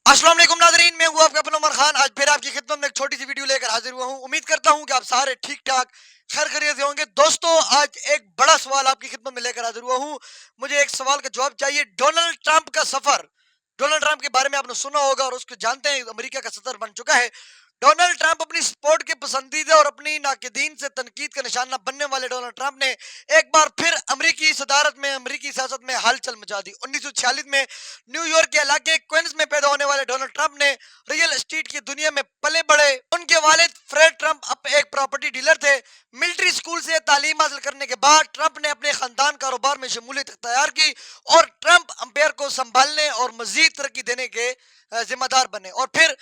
अस्सलाम वालेकुम नाज़रीन, मैं हूँ आपका अपना उमर खान। आज फिर आपकी खिदमत में एक छोटी सी वीडियो लेकर हाजिर हुआ हूँ। उम्मीद करता हूँ कि आप सारे ठीक ठाक खैर खैरियत से होंगे। दोस्तों, आज एक बड़ा सवाल आपकी खिदमत में लेकर हाजिर हुआ हूँ। मुझे एक सवाल का जवाब चाहिए। डोनाल्ड ट्रंप का सफर। डोनाल्ड ट्रंप के बारे में आपने सुना होगा और उसको जानते हैं, अमेरिका का सदर बन चुका है। डोनाल्ड ट्रंप अपनी स्पोर्ट के पसंदीदा और अपनी नाकदीन से तनकीद का निशाना बनने वाले डोनाल्ड ट्रंप ने एक बार फिर अमेरिकी सदारत में, अमेरिकी सियासत में हलचल मचा दी। 1946 में न्यूयॉर्क के इलाके क्वींस में पैदा होने वाले डोनाल्ड ट्रंप ने रियल एस्टेट की दुनिया में पले बढ़े। उनके वालिद फ्रेड ट्रंप अब एक प्रॉपर्टी डीलर थे। मिलिट्री स्कूल से तालीम हासिल करने के बाद ट्रंप ने अपने खानदान कारोबार में शमूलियत अख्तियार की और ट्रंप अंपायर को संभालने और मजीद तरक्की देने के जिम्मेदार बने। और फिर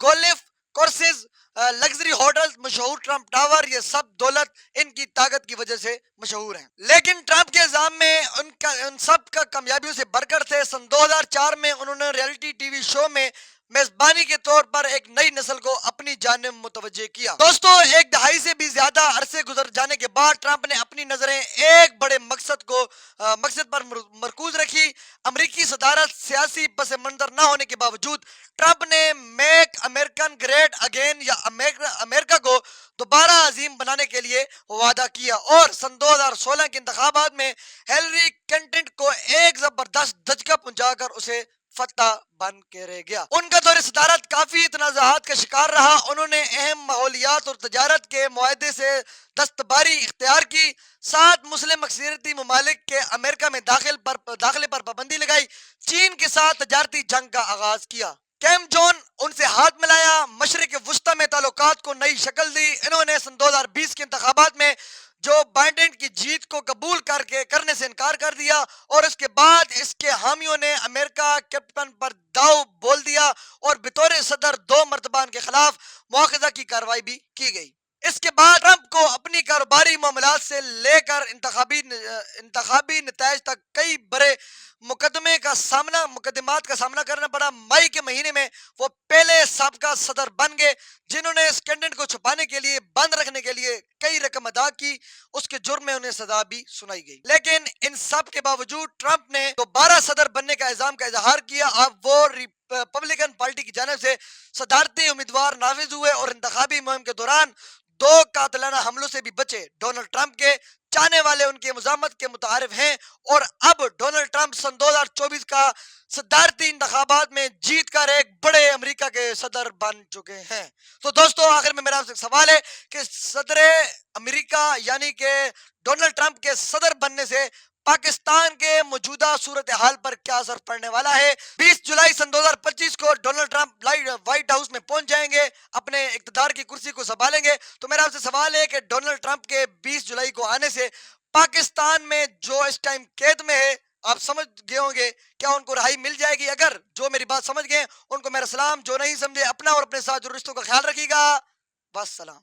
गोल्फ कोर्सेज, लग्जरी होटल, मशहूर ट्रंप टावर, ये सब दौलत इनकी ताकत की वजह से मशहूर हैं। लेकिन ट्रंप के एग्जाम में उन सब का कामयाबियों से बढ़कर थे। सन 2004 में उन्होंने रियलिटी टीवी शो में मेजबानी के तौर पर एक नई नस्ल को अपनी जानिब मुतवज्जे किया। दोस्तों, एक दहाई से भी ज्यादा अरसे गुजर जाने के बाद ट्रंप ने अपनी नजरें एक बड़े मकसद पर मरकूज रखी। अमेरिकी सदारत सियासी पस मंजर न होने के बावजूद ट्रंप ने मेक अमेरिकन ग्रेट अगेन या अमेरिका को दोबारा अजीम बनाने के लिए वादा किया और सन 2016 के इंतखाबात में हिलरी क्लिंटन को एक जबरदस्त धचका पहुंचाकर उसे फतह बन के रह गया। उनका दौर सदारत काफी तनाज़ात का शिकार रहा। उन्होंने अहम माहौलियात और तजारत के मुआहदे से दस्तबारी इख्तियार की। 7 मुस्लिम अक्सरियती ममालिक के अमेरिका में दाखिले पर पाबंदी लगाई। चीन के साथ तजारती जंग का आगाज किया। कैम जॉन उनसे हाथ मिलाया। मशरिक वुस्ता में ताल्लुकात को नई शक्ल दी। इन्होंने सन 2020 के इंतखाबात में जो बाइडेन की जीत को कबूल करने से इनकार कर दिया और इसके बाद इसके हामियों ने अमेरिका कैप्टन पर दाव बोल दिया और बतौर सदर 2 मर्तबान के खिलाफ मुआखजा की कार्रवाई भी की गई। इसके बाद ट्रंप को अपनी कारोबारी मामलात से लेकर इंतखाबी नतायज तक कई बड़े मुकदमात का सामना करना पड़ा। मई के महीने में वो पहले साबका सदर बन गए जिन्होंने स्कैंडल को छुपाने के लिए, बंद रखने के लिए कई रकम अदा की। उसके जुर्म में उन्हें सजा भी सुनाई गई। लेकिन इन सब के बावजूद ट्रंप ने दोबारा सदर बनने का इल्जाम का इजहार किया। अब वो रिपब्लिकन पार्टी की जानिब से सदारती उम्मीदवार नाफिज हुए और इंतखाबी मुहिम के दौरान 2 कातिलाना हमलों से भी बचे। डोनाल्ड ट्रंप के चाहने वाले उनके मुजामत के मुतारिफ हैं और अब डोनाल्ड ट्रंप सन 2024 का सदारती इंतखाबात में जीत कर एक बड़े अमेरिका के सदर बन चुके हैं। तो दोस्तों, आखिर में मेरा आपसे सवाल है कि सदर अमेरिका यानी कि डोनाल्ड ट्रंप के सदर बनने से पाकिस्तान के मौजूदा सूरत हाल पर क्या असर पड़ने वाला है। 20 जुलाई सन 2025 को डोनाल्ड ट्रंप व्हाइट हाउस में पहुंच जाएंगे, अपने इक्तदार की कुर्सी को संभालेंगे। तो मेरा आपसे सवाल है कि डोनाल्ड ट्रंप के 20 जुलाई को आने से पाकिस्तान में जो इस टाइम कैद में है, आप समझ गए होंगे, क्या उनको रिहाई मिल जाएगी? अगर जो मेरी बात समझ गए उनको मेरा सलाम, जो नहीं समझे अपना और अपने साथ जो रिश्तों का ख्याल रखिएगा। बस सलाम।